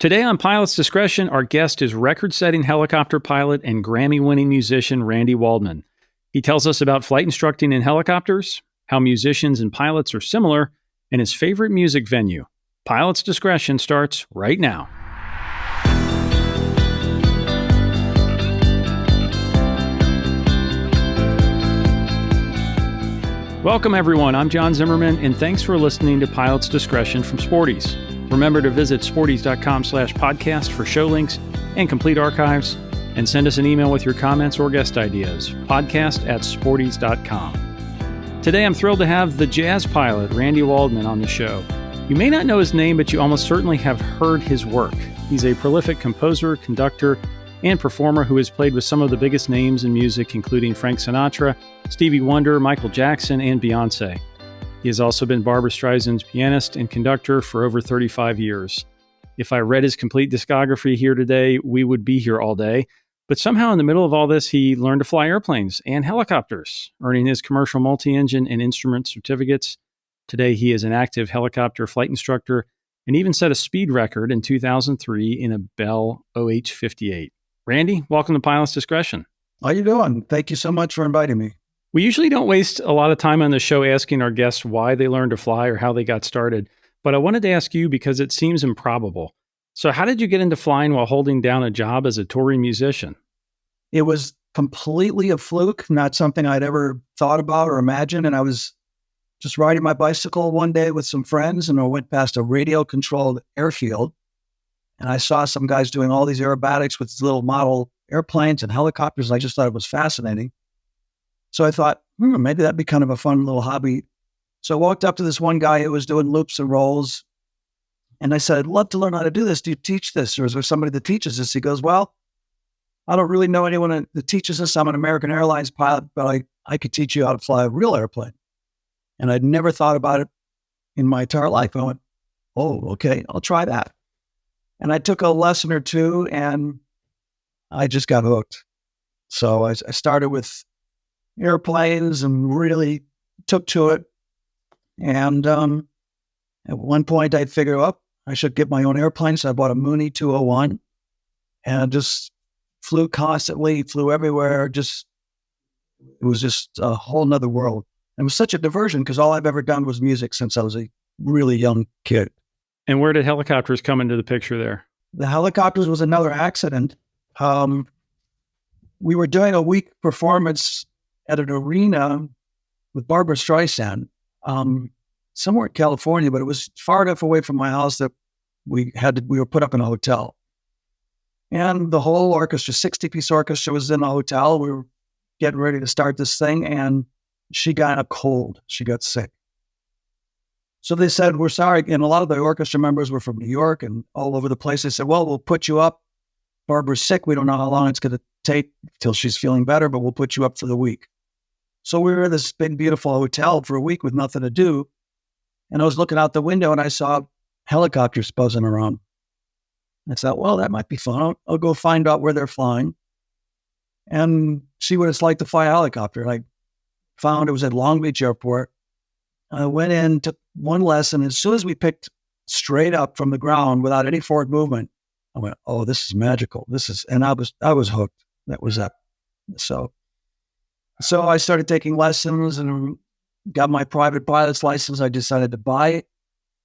Today on Pilot's Discretion, our guest is record-setting helicopter pilot and Grammy-winning musician Randy Waldman. He tells us about flight instructing in helicopters, how musicians and pilots are similar, and his favorite music venue. Pilot's Discretion starts right now. Welcome, everyone. I'm John Zimmerman, and thanks for listening to Pilot's Discretion from Sporties. Remember to visit sporties.com/podcast for show links and complete archives, and send us an email with your comments or guest ideas, podcast@sporties.com. Today, I'm thrilled to have the jazz pilot, Randy Waldman, on the show. You may not know his name, but you almost certainly have heard his work. He's a prolific composer, conductor, and performer who has played with some of the biggest names in music, including Frank Sinatra, Stevie Wonder, Michael Jackson, and Beyonce. He has also been Barbra Streisand's pianist and conductor for over 35 years. If I read his complete discography here today, we would be here all day. But somehow in the middle of all this, he learned to fly airplanes and helicopters, earning his commercial multi-engine and instrument certificates. Today, he is an active helicopter flight instructor and even set a speed record in 2003 in a Bell OH-58. Randy, welcome to Pilot's Discretion. How you doing? Thank you so much for inviting me. We usually don't waste a lot of time on the show asking our guests why they learned to fly or how they got started, but I wanted to ask you because it seems improbable. So how did you get into flying while holding down a job as a touring musician? It was completely a fluke, not something I'd ever thought about or imagined. And I was just riding my bicycle one day with some friends, and I went past a radio-controlled airfield, and I saw some guys doing all these aerobatics with little model airplanes and helicopters. And I just thought it was fascinating. So I thought, maybe that'd be kind of a fun little hobby. So I walked up to this one guy who was doing loops and rolls. And I said, I'd love to learn how to do this. Do you teach this? Or is there somebody that teaches this? He goes, well, I don't really know anyone that teaches this. I'm an American Airlines pilot, but I could teach you how to fly a real airplane. And I'd never thought about it in my entire life. I went, oh, okay, I'll try that. And I took a lesson or two and I just got hooked. So I started with airplanes and really took to it. And at one point I figured, I should get my own airplane. So I bought a Mooney 201 and just flew constantly, flew everywhere. It was just a whole nother world. It was such a diversion because all I've ever done was music since I was a really young kid. And where did helicopters come into the picture there? The helicopters was another accident. We were doing a week performance at an arena with Barbra Streisand, somewhere in California, but it was far enough away from my house that we were put up in a hotel. And the whole orchestra, 60-piece orchestra, was in the hotel. We were getting ready to start this thing, and she got a cold. She got sick. So they said, we're sorry. And a lot of the orchestra members were from New York and all over the place. They said, well, we'll put you up. Barbara's sick. We don't know how long it's going to take till she's feeling better, but we'll put you up for the week. So we were in this big, beautiful hotel for a week with nothing to do. And I was looking out the window and I saw helicopters buzzing around. I thought, well, that might be fun. I'll go find out where they're flying and see what it's like to fly a helicopter. And I found it was at Long Beach Airport. I went in, took one lesson. As soon as we picked straight up from the ground without any forward movement, I went, oh, this is magical. And I was hooked. That was it. So I started taking lessons and got my private pilot's license. I decided to buy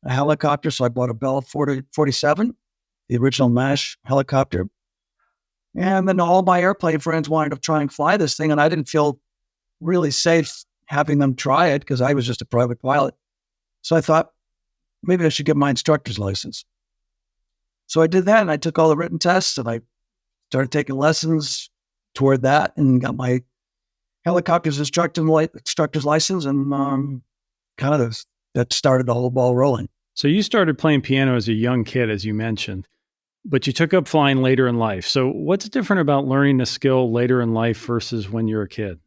a helicopter. So I bought a Bell 47, the original MASH helicopter. And then all my airplane friends wanted to try and fly this thing. And I didn't feel really safe having them try it because I was just a private pilot. So I thought, maybe I should get my instructor's license. So I did that, and I took all the written tests, and I started taking lessons toward that and got my helicopter's instructor's license, and that started the whole ball rolling. So you started playing piano as a young kid, as you mentioned, but you took up flying later in life. So what's different about learning the skill later in life versus when you're a kid?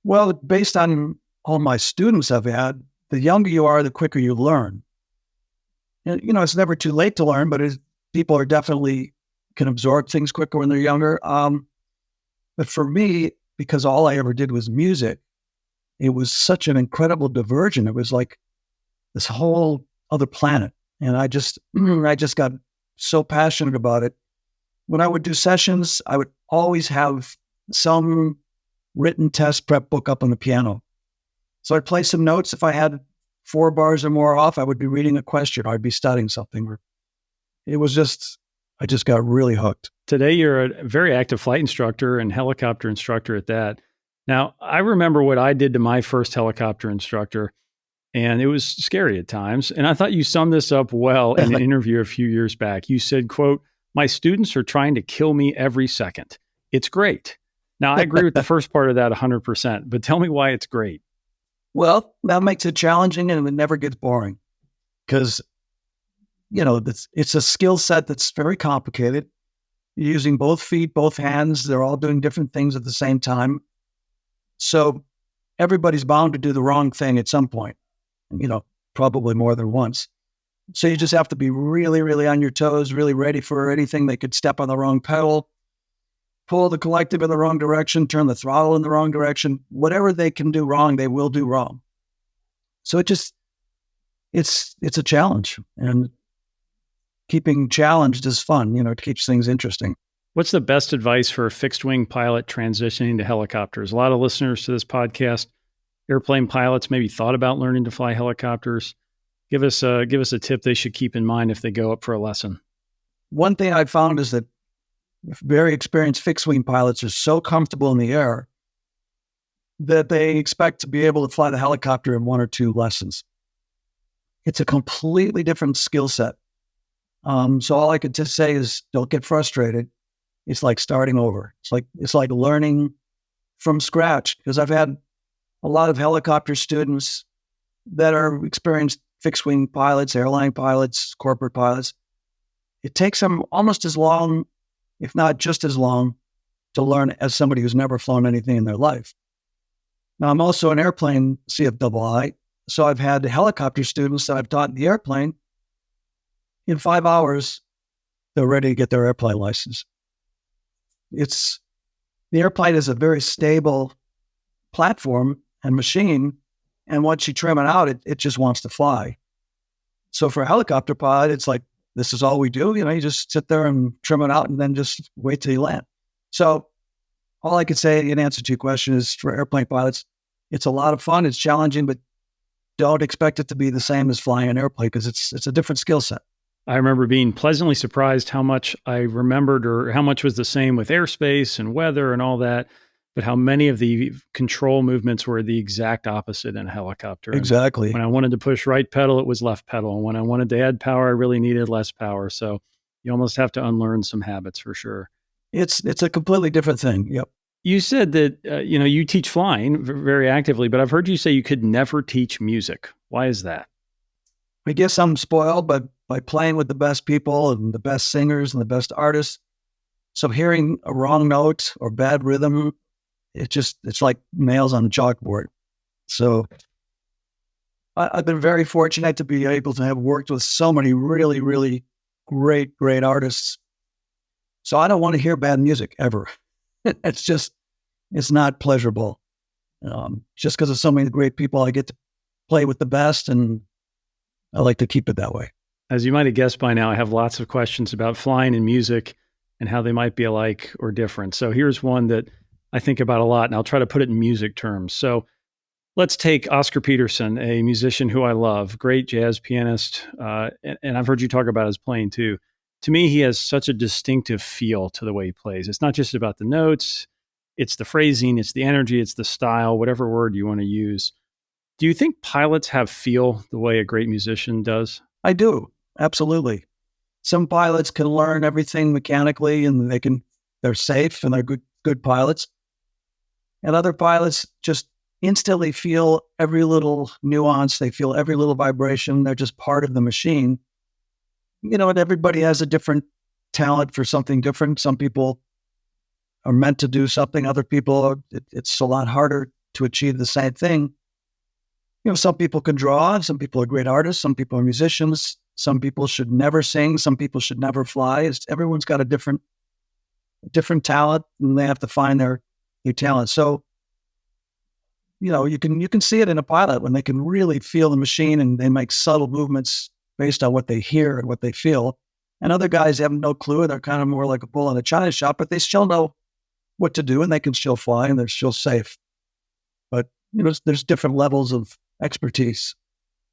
Well, based on all my students I've had, the younger you are, the quicker you learn. And, it's never too late to learn, but people are definitely can absorb things quicker when they're younger. But for me, because all I ever did was music, it was such an incredible diversion. It was like this whole other planet. And I just got so passionate about it. When I would do sessions, I would always have some written test prep book up on the piano. So I'd play some notes. If I had 4 bars or more off, I would be reading a question, or I'd be studying something. I just got really hooked. Today, you're a very active flight instructor and helicopter instructor at that. Now, I remember what I did to my first helicopter instructor, and it was scary at times. And I thought you summed this up well in an interview a few years back. You said, quote, "My students are trying to kill me every second. It's great." Now, I agree with the first part of that 100%, but tell me why it's great. Well, that makes it challenging, and it never gets boring because, it's a skill set that's very complicated. You're using both feet, both hands. They're all doing different things at the same time. So everybody's bound to do the wrong thing at some point, probably more than once. So you just have to be really, really on your toes, really ready for anything. They could step on the wrong pedal, pull the collective in the wrong direction, turn the throttle in the wrong direction. Whatever they can do wrong, they will do wrong. So it's a challenge, and keeping challenged is fun. It keeps things interesting. What's the best advice for a fixed wing pilot transitioning to helicopters? A lot of listeners to this podcast, airplane pilots, maybe thought about learning to fly helicopters. Give us a tip they should keep in mind if they go up for a lesson. One thing I found is that very experienced fixed wing pilots are so comfortable in the air that they expect to be able to fly the helicopter in 1 or 2 lessons. It's a completely different skill set. So all I could just say is don't get frustrated. It's like starting over. It's like learning from scratch, because I've had a lot of helicopter students that are experienced fixed wing pilots, airline pilots, corporate pilots. It takes them almost as long, if not just as long, to learn as somebody who's never flown anything in their life. Now, I'm also an airplane CFII, so I've had helicopter students that I've taught in the airplane. In 5 hours, they're ready to get their airplane license. The airplane is a very stable platform and machine, and once you trim it out, it just wants to fly. So for a helicopter pilot, it's like, this is all we do. You just sit there and trim it out and then just wait till you land. So all I could say in answer to your question is, for airplane pilots, it's a lot of fun. It's challenging, but don't expect it to be the same as flying an airplane, because it's a different skill set. I remember being pleasantly surprised how much I remembered, or how much was the same with airspace and weather and all that, but how many of the control movements were the exact opposite in a helicopter. Exactly. And when I wanted to push right pedal, it was left pedal. And when I wanted to add power, I really needed less power. So you almost have to unlearn some habits for sure. It's a completely different thing. Yep. You said that, you teach flying very actively, but I've heard you say you could never teach music. Why is that? I guess I'm spoiled by playing with the best people and the best singers and the best artists. So hearing a wrong note or bad rhythm, it's like nails on a chalkboard. So I've been very fortunate to be able to have worked with so many really, really great artists. So I don't want to hear bad music ever. It's not pleasurable. Just because of so many great people, I get to play with the best, and I like to keep it that way. As you might have guessed by now, I have lots of questions about flying and music and how they might be alike or different. So here's one that I think about a lot, and I'll try to put it in music terms. So let's take Oscar Peterson, a musician who I love, great jazz pianist, and I've heard you talk about his playing too. To me, he has such a distinctive feel to the way he plays. It's not just about the notes, it's the phrasing, it's the energy, it's the style, whatever word you want to use. Do you think pilots have feel the way a great musician does? I do, absolutely. Some pilots can learn everything mechanically, and they're safe and they're good pilots. And other pilots just instantly feel every little nuance. They feel every little vibration. They're just part of the machine. And everybody has a different talent for something different. Some people are meant to do something. Other people, it's a lot harder to achieve the same thing. Some people can draw. Some people are great artists. Some people are musicians. Some people should never sing. Some people should never fly. Everyone's got a different talent, and they have to find their talent. So, you can see it in a pilot when they can really feel the machine, and they make subtle movements based on what they hear and what they feel. And other guys have no clue. They're kind of more like a bull in a china shop, but they still know what to do and they can still fly and they're still safe. But, there's different levels of expertise.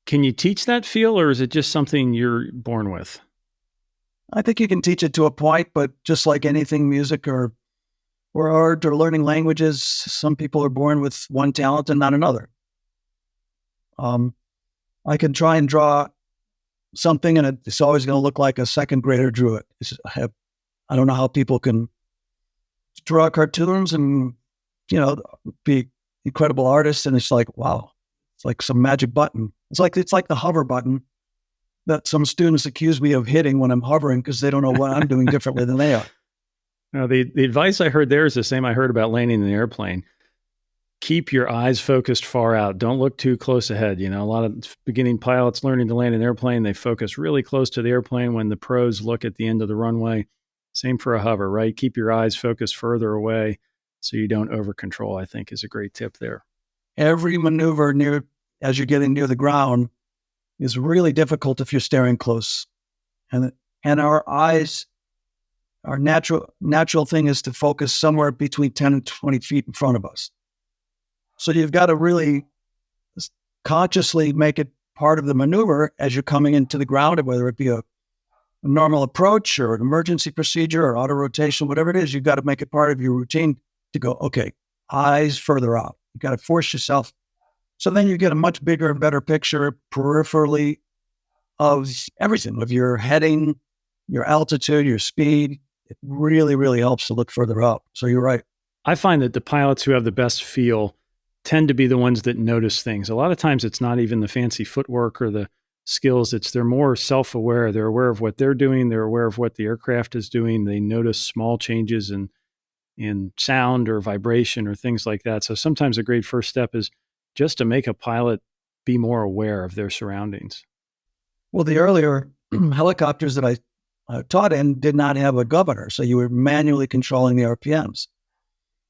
Can you teach that feel, or is it just something you're born with? I think you can teach it to a point, but just like anything, music or art or learning languages, some people are born with one talent and not another. I can try and draw something and it's always going to look like a second grader drew it. I don't know how people can draw cartoons and, be incredible artists. And it's like, wow, it's like some magic button. It's like the hover button that some students accuse me of hitting when I'm hovering because they don't know what I'm doing differently than they are. Now, the advice I heard there is the same I heard about landing in the airplane. Keep your eyes focused far out. Don't look too close ahead. A lot of beginning pilots learning to land an airplane, they focus really close to the airplane when the pros look at the end of the runway. Same for a hover, right? Keep your eyes focused further away so you don't over control, I think is a great tip there. Every maneuver as you're getting near the ground is really difficult if you're staring close. And our eyes, our natural thing is to focus somewhere between 10 and 20 feet in front of us. So you've got to really consciously make it part of the maneuver as you're coming into the ground, whether it be a normal approach or an emergency procedure or auto rotation, whatever it is, you've got to make it part of your routine to go, okay, eyes further out. You've got to force yourself. So then you get a much bigger and better picture peripherally of everything, of your heading, your altitude, your speed. It really, really helps to look further up. So you're right. I find that the pilots who have the best feel tend to be the ones that notice things. A lot of times it's not even the fancy footwork or the skills. They're more self-aware. They're aware of what they're doing. They're aware of what the aircraft is doing. They notice small changes in sound or vibration or things like that. So sometimes a great first step is just to make a pilot be more aware of their surroundings. Well, the earlier helicopters that I taught in did not have a governor. So you were manually controlling the RPMs.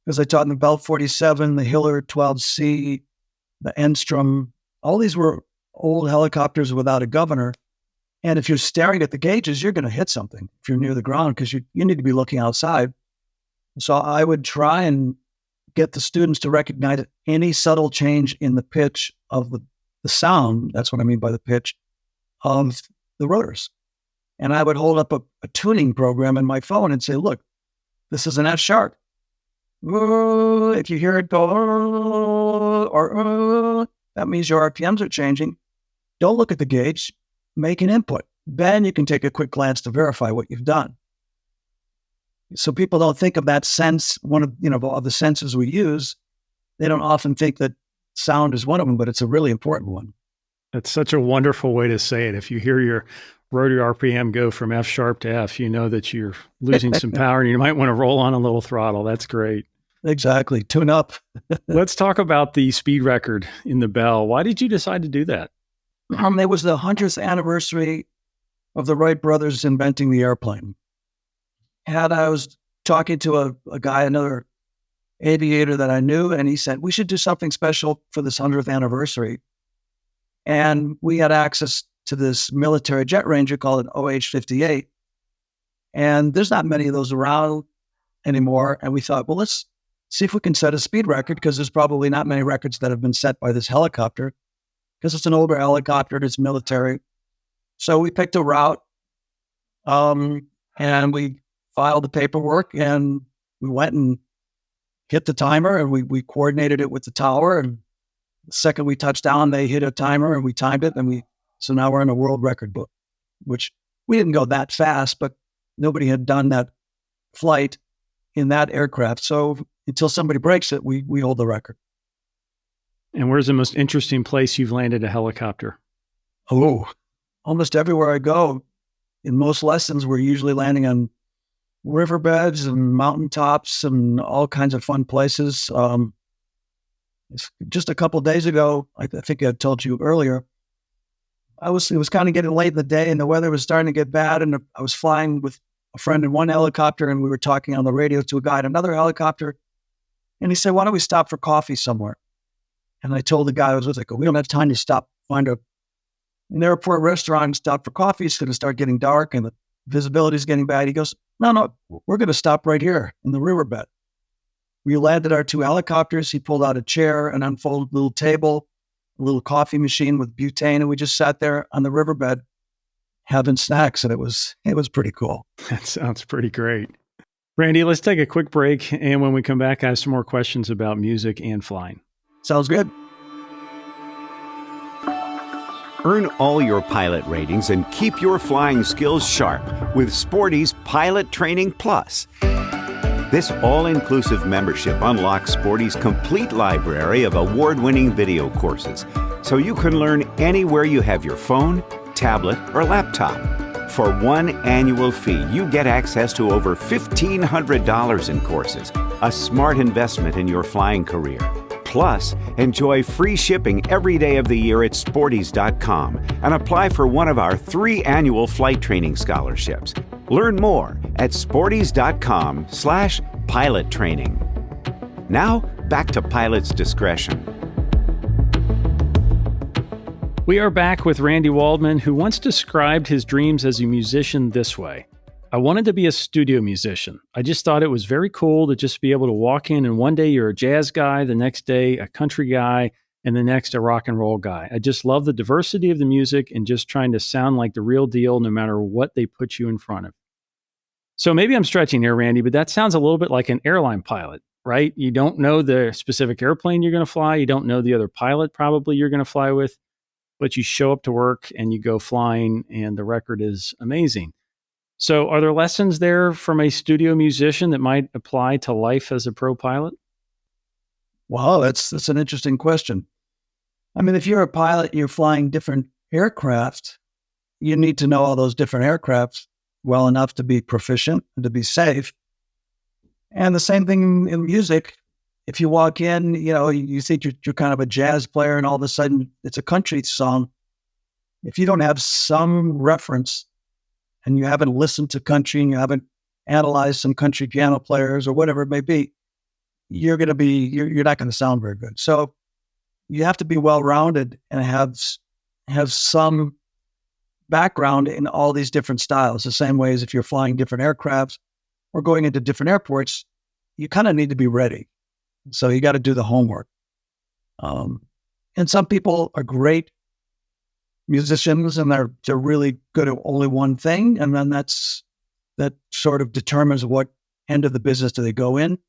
Because I taught in the Bell 47, the Hiller 12C, the Enstrom. All these were old helicopters without a governor. And if you're staring at the gauges, you're going to hit something if you're near the ground because you need to be looking outside. So I would try and get the students to recognize any subtle change in the pitch of the sound. That's what I mean by the pitch of the rotors. And I would hold up a tuning program in my phone and say, look, this is an F sharp. If you hear it go, or that means your RPMs are changing. Don't look at the gauge, make an input. Then you can take a quick glance to verify what you've done. So people don't think of that sense, one of the senses we use. They don't often think that sound is one of them, but it's a really important one. That's such a wonderful way to say it. If you hear your rotor RPM go from F sharp to F, you know that you're losing some power and you might want to roll on a little throttle. That's great. Exactly. Tune up. Let's talk about the speed record in the Bell. Why did you decide to do that? It was the 100th anniversary of the Wright brothers inventing the airplane. And I was talking to a guy, another aviator that I knew, and he said, we should do something special for this 100th anniversary. And we had access to this military jet ranger called an OH-58. And there's not many of those around anymore. And we thought, well, let's see if we can set a speed record because there's probably not many records that have been set by this helicopter because it's an older helicopter and it's military. So we picked a route and we filed the paperwork and we went and hit the timer and we coordinated it with the tower. And the second we touched down, they hit a timer and we timed it. And so now we're in a world record book, which we didn't go that fast, but nobody had done that flight in that aircraft. So until somebody breaks it, we hold the record. And where's the most interesting place you've landed a helicopter? Oh, almost everywhere I go. In most lessons, we're usually landing on riverbeds and mountaintops and all kinds of fun places. Just a couple of days ago, I think I told you earlier, it was kind of getting late in the day and the weather was starting to get bad. And I was flying with a friend in one helicopter and we were talking on the radio to a guy in another helicopter. And he said, why don't we stop for coffee somewhere? And I told the guy I was with, we don't have time to stop, find an airport restaurant and stop for coffee. It's going to start getting dark. And the visibility's getting bad. He goes, no, we're going to stop right here in the riverbed. We landed our 2 helicopters. He pulled out a chair, an unfolded little table, a little coffee machine with butane, and we just sat there on the riverbed having snacks, and it was pretty cool. That sounds pretty great. Randy, let's take a quick break, and when we come back, I have some more questions about music and flying. Sounds good. Earn all your pilot ratings and keep your flying skills sharp with Sporty's Pilot Training Plus. This all-inclusive membership unlocks Sporty's complete library of award-winning video courses, so you can learn anywhere you have your phone, tablet, or laptop. For one annual fee, you get access to over $1,500 in courses, a smart investment in your flying career. Plus, enjoy free shipping every day of the year at sportys.com and apply for one of our 3 annual flight training scholarships. Learn more at sportys.com/pilot training. Now, back to Pilot's Discretion. We are back with Randy Waldman, who once described his dreams as a musician this way. I wanted to be a studio musician. I just thought it was very cool to just be able to walk in and one day you're a jazz guy, the next day a country guy, and the next a rock and roll guy. I just love the diversity of the music and just trying to sound like the real deal no matter what they put you in front of. So maybe I'm stretching here, Randy, but that sounds a little bit like an airline pilot, right? You don't know the specific airplane you're going to fly. You don't know the other pilot probably you're going to fly with, but you show up to work and you go flying and the record is amazing. So are there lessons there from a studio musician that might apply to life as a pro pilot? Well, that's an interesting question. I mean, if you're a pilot, you're flying different aircraft, you need to know all those different aircraft well enough to be proficient and to be safe. And the same thing in music. If you walk in, you think you're kind of a jazz player and all of a sudden it's a country song. If you don't have some reference and you haven't listened to country and you haven't analyzed some country piano players or whatever it may be, you're not going to sound very good. So you have to be well-rounded and have some background in all these different styles. The same way as if you're flying different aircrafts or going into different airports, you kind of need to be ready. So you got to do the homework. And some people are great musicians and they're really good at only one thing. And then that sort of determines what end of the business do they go in.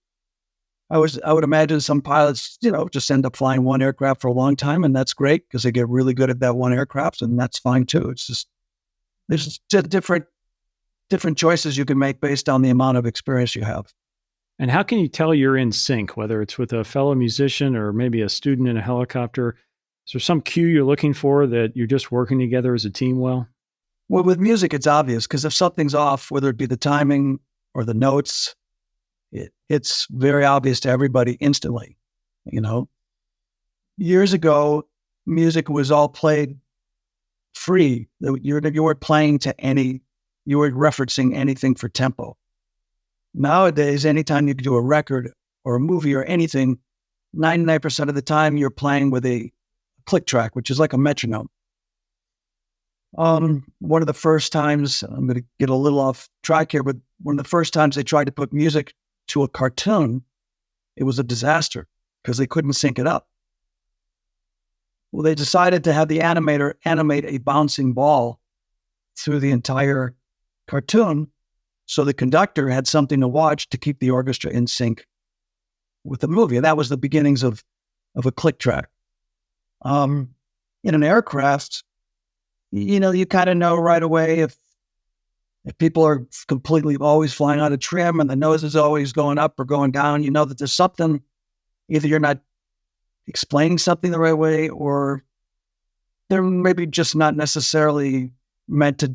I would imagine some pilots, just end up flying one aircraft for a long time, and that's great because they get really good at that one aircraft, and that's fine too. It's just there's just different choices you can make based on the amount of experience you have. And how can you tell you're in sync, whether it's with a fellow musician or maybe a student in a helicopter? Is there some cue you're looking for that you're just working together as a team well? Well, with music, it's obvious because if something's off, whether it be the timing or the notes, it's very obvious to everybody instantly. Years ago, music was all played free. You weren't playing you were referencing anything for tempo. Nowadays, anytime you do a record or a movie or anything, 99% of the time you're playing with a click track, which is like a metronome. One of the first times, I'm going to get a little off track here, but one of the first times they tried to put music to a cartoon, it was a disaster because they couldn't sync it up. Well, they decided to have the animator animate a bouncing ball through the entire cartoon, so the conductor had something to watch to keep the orchestra in sync with the movie. And that was the beginnings of a click track. In an aircraft, you kind of know right away if people are completely always flying out of trim and the nose is always going up or going down, you know that there's something, either you're not explaining something the right way or they're maybe just not necessarily meant to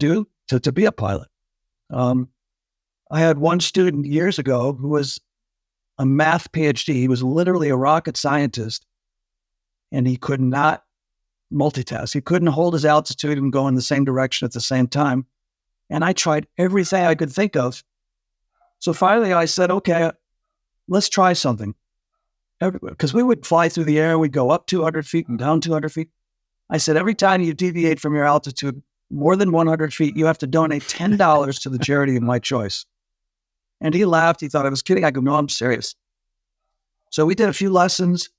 be a pilot. I had one student years ago who was a math PhD. He was literally a rocket scientist and he could not multitask. He couldn't hold his altitude and go in the same direction at the same time. And I tried everything I could think of. So finally I said, okay, let's try something. Because we would fly through the air, we'd go up 200 feet and down 200 feet. I said, every time you deviate from your altitude more than 100 feet, you have to donate $10 to the charity of my choice. And he laughed. He thought I was kidding. I go, no, I'm serious. So we did a few lessons.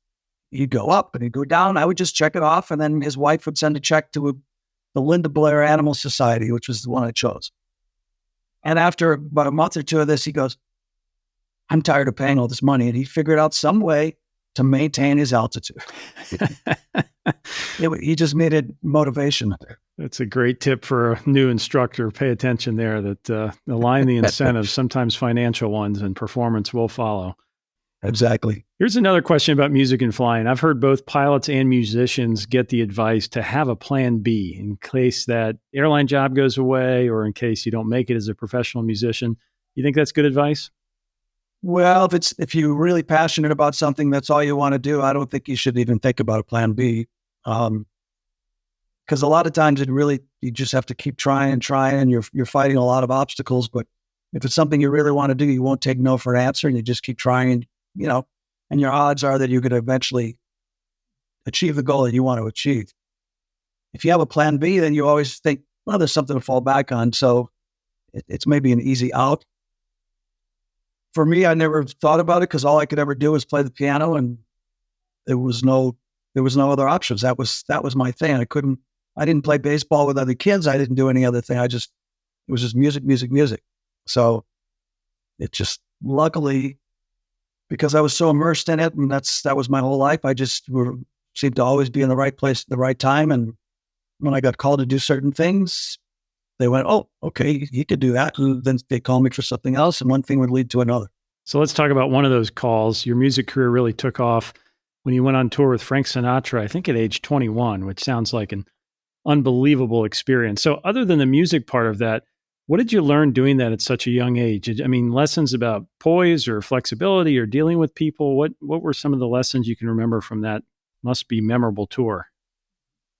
He'd go up and he'd go down. I would just check it off. And then his wife would send a check to the Linda Blair Animal Society, which was the one I chose. And after about a month or two of this, he goes, I'm tired of paying all this money. And he figured out some way to maintain his altitude. He just made it motivation. That's a great tip for a new instructor. Pay attention there that align the incentives, sometimes financial ones, and performance will follow. Exactly. Here's another question about music and flying. I've heard both pilots and musicians get the advice to have a plan B in case that airline job goes away or in case you don't make it as a professional musician. You think that's good advice? Well, if you're really passionate about something, that's all you want to do. I don't think you should even think about a plan B. Because a lot of times you just have to keep trying and trying, and you're fighting a lot of obstacles. But if it's something you really want to do, you won't take no for an answer, and you just keep trying, and your odds are that you're going to eventually achieve the goal that you want to achieve. If you have a plan B, then you always think, well, there's something to fall back on. So it's maybe an easy out. For me, I never thought about it because all I could ever do was play the piano, and there was no other options. That was my thing. I didn't play baseball with other kids. I didn't do any other thing. It was just music, music, music. So it just, luckily, because I was so immersed in it, and that was my whole life, I just seemed to always be in the right place at the right time. And when I got called to do certain things, they went, oh, okay, he could do that. And then they called me for something else, and one thing would lead to another. So let's talk about one of those calls. Your music career really took off when you went on tour with Frank Sinatra, I think at age 21, which sounds like an unbelievable experience. So other than the music part of that, what did you learn doing that at such a young age? I mean, lessons about poise or flexibility or dealing with people. What were some of the lessons you can remember from that must be memorable tour?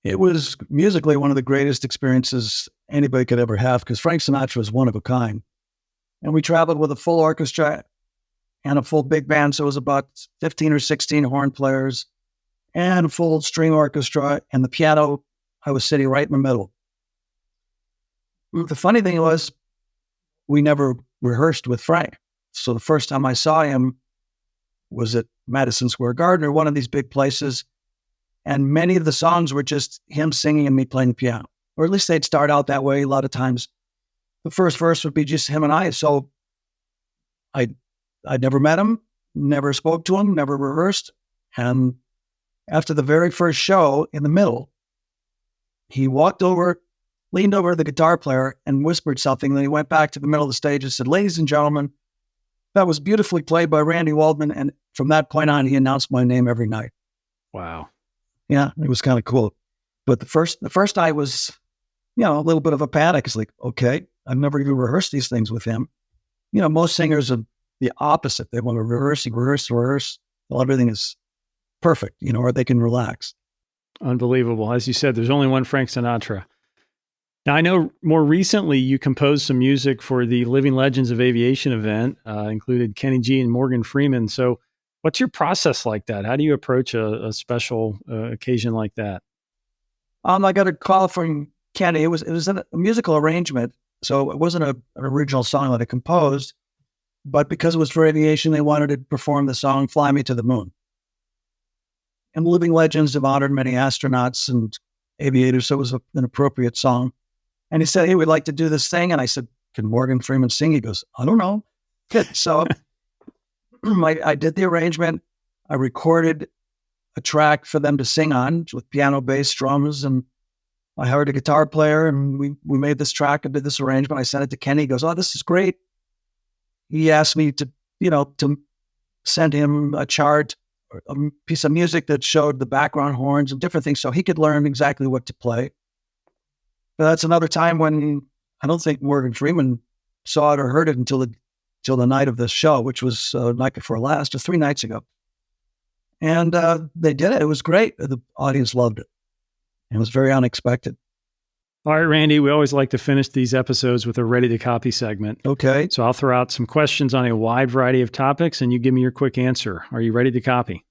It was musically one of the greatest experiences anybody could ever have, because Frank Sinatra was one of a kind. And we traveled with a full orchestra and a full big band. So it was about 15 or 16 horn players and a full string orchestra, and the piano, I was sitting right in the middle. The funny thing was, we never rehearsed with Frank. So the first time I saw him was at Madison Square Garden or one of these big places. And many of the songs were just him singing and me playing the piano, or at least they'd start out that way. A lot of times the first verse would be just him and I. So I'd never met him, never spoke to him, never rehearsed. And after the very first show, in the middle, he walked over, leaned over to the guitar player and whispered something. Then he went back to the middle of the stage and said, ladies and gentlemen, that was beautifully played by Randy Waldman. And from that point on, he announced my name every night. Wow. Yeah, it was kind of cool. But the first night was, a little bit of a panic. It's like, okay, I've never even rehearsed these things with him. Most singers are the opposite. They want to rehearse till everything is perfect, or they can relax. Unbelievable. As you said, there's only one Frank Sinatra. Now, I know more recently you composed some music for the Living Legends of Aviation event, included Kenny G and Morgan Freeman. So what's your process like that? How do you approach a special occasion like that? I got a call from Kenny. It was a musical arrangement, so it wasn't an original song that I composed, but because it was for aviation, they wanted to perform the song "Fly Me to the Moon." And Living Legends have honored many astronauts and aviators, so it was an appropriate song. And he said, "Hey, we'd like to do this thing." And I said, "Can Morgan Freeman sing?" He goes, "I don't know." Good. So I did the arrangement. I recorded a track for them to sing on with piano, bass, drums, and I hired a guitar player, and we made this track and did this arrangement. I sent it to Kenny. He goes, "Oh, this is great." He asked me to send him a chart, or a piece of music that showed the background horns and different things so he could learn exactly what to play. But that's another time when I don't think Morgan Freeman saw it or heard it until the night of the show, which was night before last, or 3 nights ago. And they did it. It was great. The audience loved it. It was very unexpected. All right, Randy, we always like to finish these episodes with a ready to copy segment. Okay. So I'll throw out some questions on a wide variety of topics and you give me your quick answer. Are you ready to copy?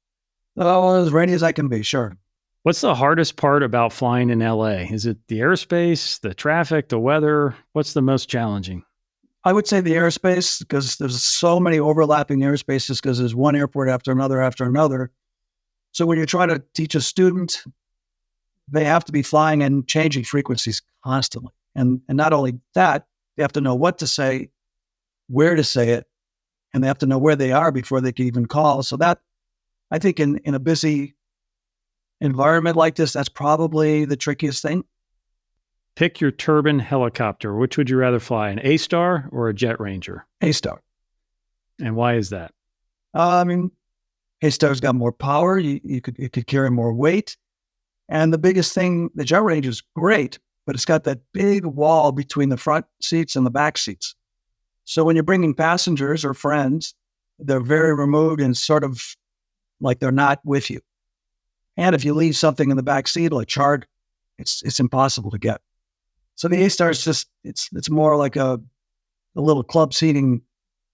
Oh, as ready as I can be, sure. What's the hardest part about flying in LA? Is it the airspace, the traffic, the weather? What's the most challenging? I would say the airspace, because there's so many overlapping airspaces because there's one airport after another after another. So when you're trying to teach a student, they have to be flying and changing frequencies constantly. And not only that, they have to know what to say, where to say it, and they have to know where they are before they can even call. So that, I think in a busy environment like this, that's probably the trickiest thing. Pick your turbine helicopter. Which would you rather fly, an A-Star or a Jet Ranger? A-Star. And why is that? I mean, A-Star's got more power. It could carry more weight. And the biggest thing, the Jet Ranger is great, but it's got that big wall between the front seats and the back seats. So when you're bringing passengers or friends, they're very removed and sort of like they're not with you. And if you leave something in the back seat, like chart, it's impossible to get. So the A-Star is just, it's more like a little club seating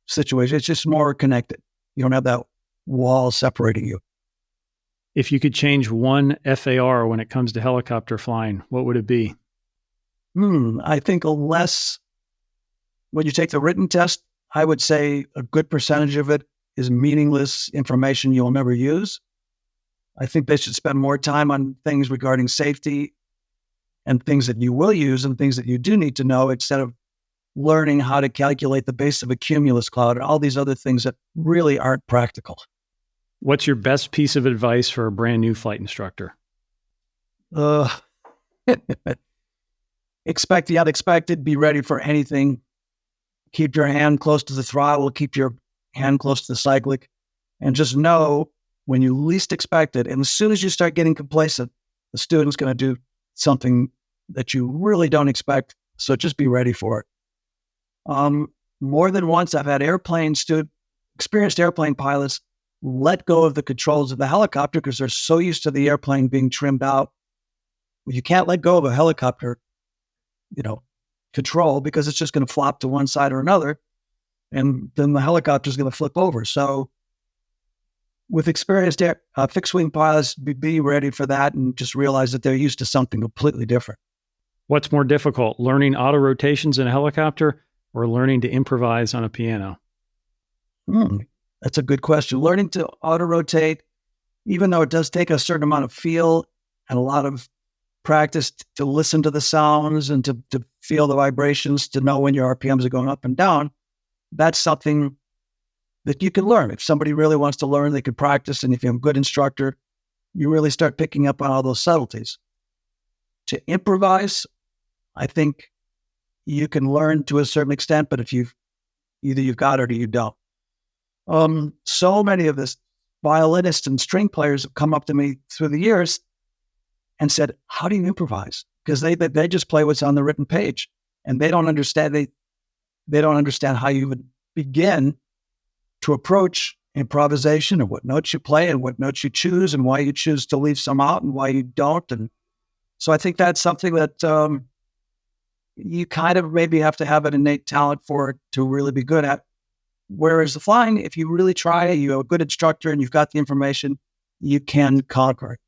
situation. It's just more connected. You don't have that wall separating you. If you could change one FAR when it comes to helicopter flying, what would it be? I think when you take the written test, I would say a good percentage of it is meaningless information you'll never use. I think they should spend more time on things regarding safety and things that you will use and things that you do need to know, instead of learning how to calculate the base of a cumulus cloud and all these other things that really aren't practical. What's your best piece of advice for a brand new flight instructor? Expect the unexpected, be ready for anything. Keep your hand close to the throttle, keep your hand close to the cyclic, and just know when you least expect it. And as soon as you start getting complacent, the student's going to do something that you really don't expect. So just be ready for it. More than once, I've had experienced airplane pilots let go of the controls of the helicopter because they're so used to the airplane being trimmed out. You can't let go of a helicopter, control, because it's just going to flop to one side or another, and then the helicopter is going to flip over. So with experienced fixed wing pilots, be ready for that and just realize that they're used to something completely different. What's more difficult, learning auto rotations in a helicopter or learning to improvise on a piano? That's a good question. Learning to auto rotate, even though it does take a certain amount of feel and a lot of practice to listen to the sounds and to feel the vibrations, to know when your RPMs are going up and down, that's something that you can learn. If somebody really wants to learn, they could practice. And if you have a good instructor, you really start picking up on all those subtleties. To improvise, I think you can learn to a certain extent, but if either you've got it or you don't. So many of the violinists and string players have come up to me through the years and said, how do you improvise? Because they just play what's on the written page, and they don't understand. They don't understand how you would begin to approach improvisation, and what notes you play and what notes you choose and why you choose to leave some out and why you don't. And so I think that's something that you kind of maybe have to have an innate talent for it to really be good at. Whereas the flying, if you really try, you have a good instructor and you've got the information, you can conquer it.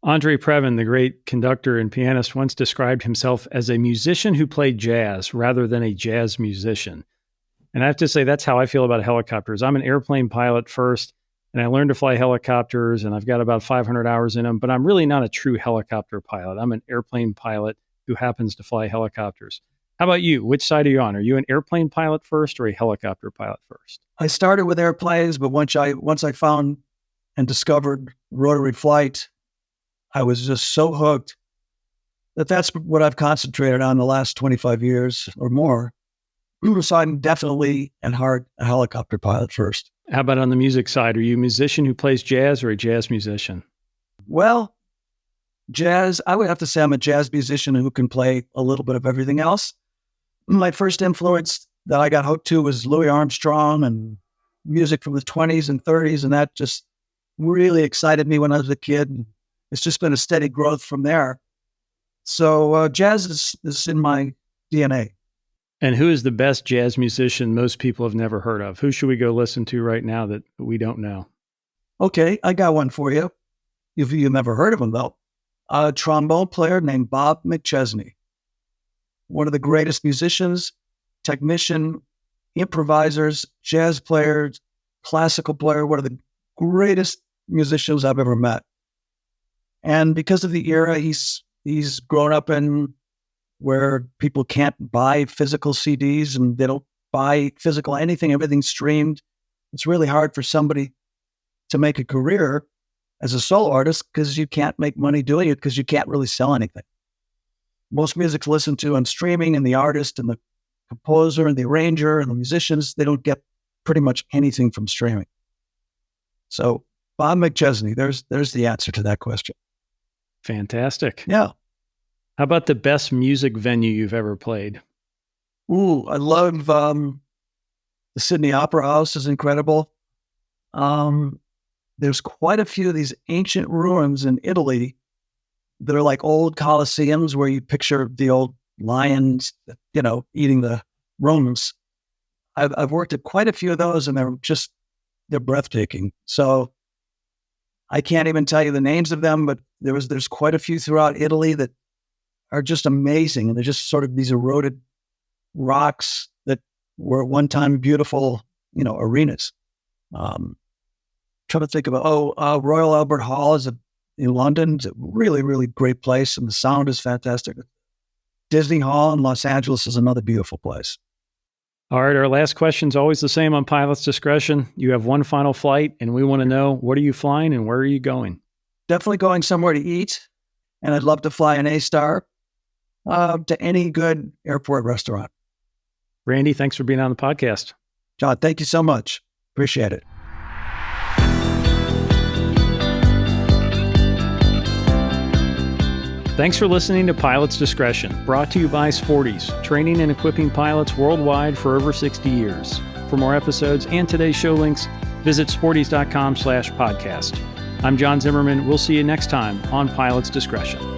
Andre Previn, the great conductor and pianist, once described himself as a musician who played jazz rather than a jazz musician. And I have to say, that's how I feel about helicopters. I'm an airplane pilot first, and I learned to fly helicopters, and I've got about 500 hours in them, but I'm really not a true helicopter pilot. I'm an airplane pilot who happens to fly helicopters. How about you? Which side are you on? Are you an airplane pilot first or a helicopter pilot first? I started with airplanes, but once I found and discovered rotary flight, I was just so hooked that's what I've concentrated on the last 25 years or more. So I'm definitely and hard a helicopter pilot first. How about on the music side? Are you a musician who plays jazz or a jazz musician? Well, jazz, I would have to say I'm a jazz musician who can play a little bit of everything else. My first influence that I got hooked to was Louis Armstrong and music from the 20s and 30s, and that just really excited me when I was a kid. It's just been a steady growth from there. So jazz is in my DNA. And who is the best jazz musician most people have never heard of? Who should we go listen to right now that we don't know? Okay, I got one for you. If you've never heard of him, though. A trombone player named Bob McChesney, one of the greatest musicians, technician, improvisers, jazz players, classical player, one of the greatest musicians I've ever met. And because of the era he's grown up in, where people can't buy physical CDs and they don't buy physical anything, everything's streamed. It's really hard for somebody to make a career as a solo artist because you can't make money doing it because you can't really sell anything. Most music's listened to on streaming, and the artist and the composer and the arranger and the musicians, they don't get pretty much anything from streaming. So Bob McChesney, there's the answer to that question. Fantastic. Yeah. How about the best music venue you've ever played? Ooh, I love the Sydney Opera House is incredible. There's quite a few of these ancient ruins in Italy that are like old Colosseums where you picture the old lions, eating the Romans. I've worked at quite a few of those, and they're breathtaking. So I can't even tell you the names of them, but there's quite a few throughout Italy that are just amazing. And they're just sort of these eroded rocks that were at one time beautiful, arenas. Trying to think about, Royal Albert Hall in London. It's a really, really great place, and the sound is fantastic. Disney Hall in Los Angeles is another beautiful place. All right, our last question is always the same on Pilot's Discretion. You have one final flight, and we want to know, what are you flying and where are you going? Definitely going somewhere to eat, and I'd love to fly an A-Star to any good airport restaurant. Randy, thanks for being on the podcast. John, thank you so much. Appreciate it. Thanks for listening to Pilot's Discretion, brought to you by Sporties, training and equipping pilots worldwide for over 60 years. For more episodes and today's show links, visit sporties.com/podcast. I'm John Zimmerman. We'll see you next time on Pilot's Discretion.